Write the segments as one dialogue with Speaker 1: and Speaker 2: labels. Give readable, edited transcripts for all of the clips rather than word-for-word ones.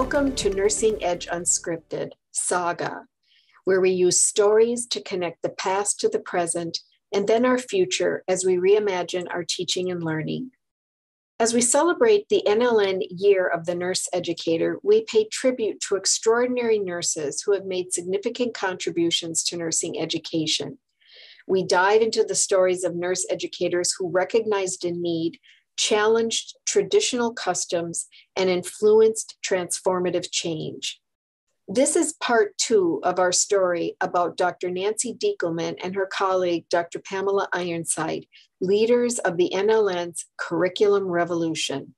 Speaker 1: Welcome to Nursing Edge Unscripted Saga, where we use stories to connect the past to the present and then our future as we reimagine our teaching and learning. As we celebrate the NLN Year of the Nurse Educator, we pay tribute to extraordinary nurses who have made significant contributions to nursing education. We dive into the stories of nurse educators who recognized a need, challenged traditional customs, and influenced transformative change. This is part 2 of our story about Dr. Nancy Diekelmann and her colleague, Dr. Pamela Ironside, leaders of the NLN's curriculum revolution.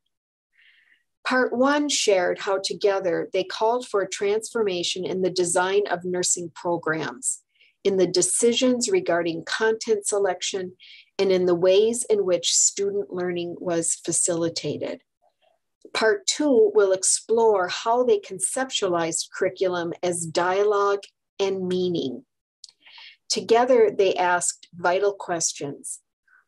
Speaker 1: Part 1 shared how together they called for a transformation in the design of nursing programs, in the decisions regarding content selection, and in the ways in which student learning was facilitated. Part 2 will explore how they conceptualized curriculum as dialogue and meaning. Together, they asked vital questions.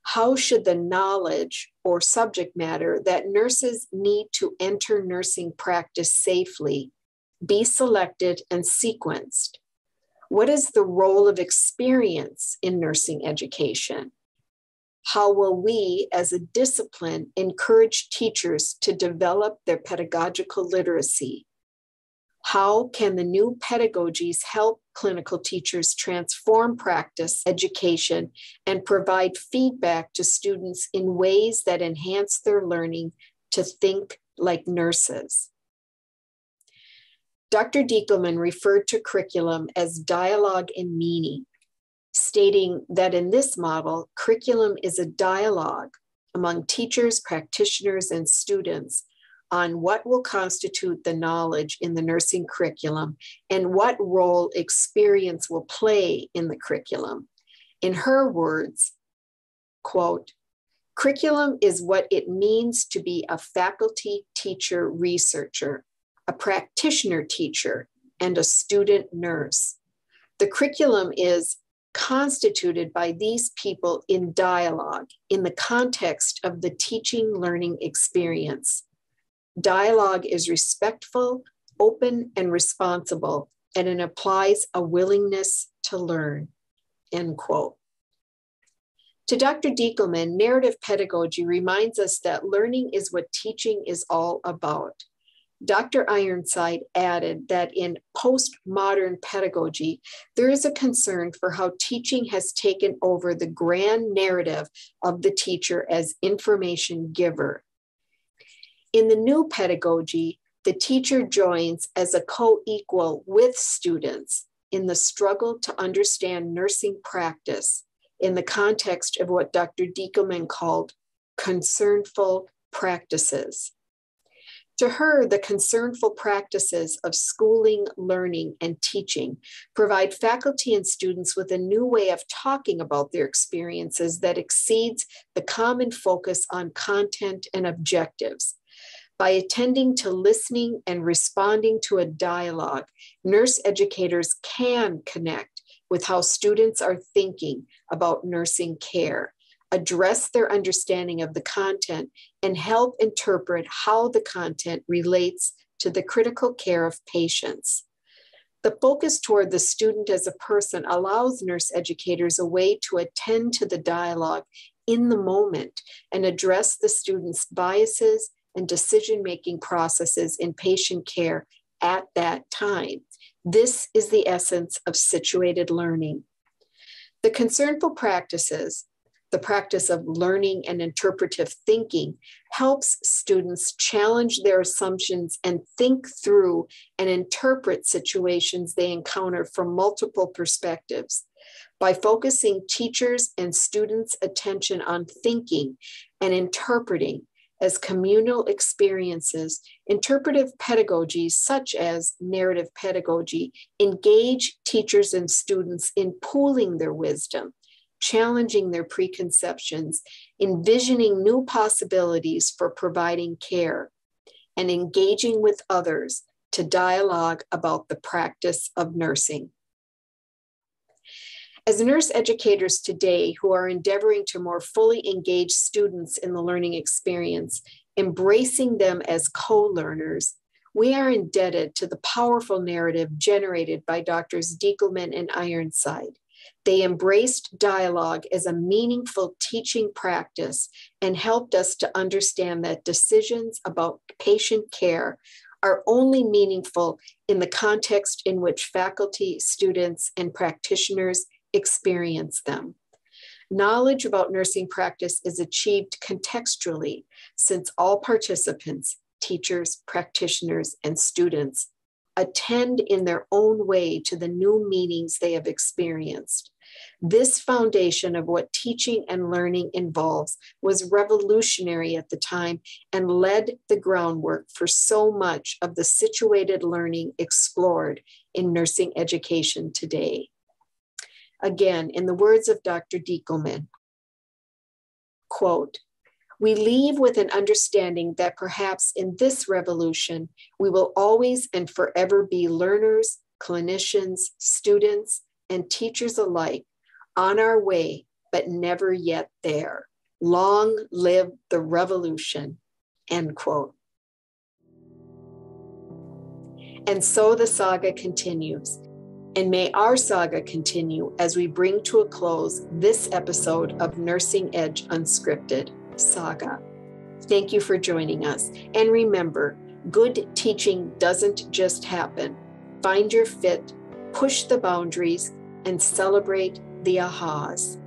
Speaker 1: How should the knowledge or subject matter that nurses need to enter nursing practice safely be selected and sequenced? What is the role of experience in nursing education? How will we, as a discipline, encourage teachers to develop their pedagogical literacy? How can the new pedagogies help clinical teachers transform practice education and provide feedback to students in ways that enhance their learning to think like nurses? Dr. Diekelmann referred to curriculum as dialogue and meaning, stating that in this model, curriculum is a dialogue among teachers, practitioners, and students on what will constitute the knowledge in the nursing curriculum and what role experience will play in the curriculum. In her words, quote, "Curriculum is what it means to be a faculty teacher researcher, a practitioner teacher, and a student nurse. The curriculum is constituted by these people in dialogue in the context of the teaching learning experience. Dialogue is respectful, open, and responsible, and it implies a willingness to learn," end quote. To Dr. Diekelmann, narrative pedagogy reminds us that learning is what teaching is all about. Dr. Ironside added that in postmodern pedagogy, there is a concern for how teaching has taken over the grand narrative of the teacher as information giver. In the new pedagogy, the teacher joins as a co-equal with students in the struggle to understand nursing practice in the context of what Dr. Diekelmann called concernful practices. To her, the concernful practices of schooling, learning, and teaching provide faculty and students with a new way of talking about their experiences that exceeds the common focus on content and objectives. By attending to listening and responding to a dialogue, nurse educators can connect with how students are thinking about nursing care, address their understanding of the content, and help interpret how the content relates to the critical care of patients. The focus toward the student as a person allows nurse educators a way to attend to the dialogue in the moment and address the student's biases and decision-making processes in patient care at that time. This is the essence of situated learning. The concernful practices, the practice of learning and interpretive thinking, helps students challenge their assumptions and think through and interpret situations they encounter from multiple perspectives. By focusing teachers' and students' attention on thinking and interpreting as communal experiences, interpretive pedagogies such as narrative pedagogy engage teachers and students in pooling their wisdom, challenging their preconceptions, envisioning new possibilities for providing care, and engaging with others to dialogue about the practice of nursing. As nurse educators today who are endeavoring to more fully engage students in the learning experience, embracing them as co-learners, We are indebted to the powerful narrative generated by Drs. Diekelmann and Ironside. They embraced dialogue as a meaningful teaching practice and helped us to understand that decisions about patient care are only meaningful in the context in which faculty, students, and practitioners experience them. Knowledge about nursing practice is achieved contextually, since all participants, teachers, practitioners, and students, attend in their own way to the new meanings they have experienced. This foundation of what teaching and learning involves was revolutionary at the time and led the groundwork for so much of the situated learning explored in nursing education today. Again, in the words of Dr. Diekelmann, quote, "We leave with an understanding that perhaps in this revolution, we will always and forever be learners, clinicians, students, and teachers alike on our way, but never yet there. Long live the revolution," end quote. And so the saga continues. And may our saga continue as we bring to a close this episode of Nursing Edge Unscripted Saga. Thank you for joining us. And remember, good teaching doesn't just happen. Find your fit, push the boundaries, and celebrate the ahas.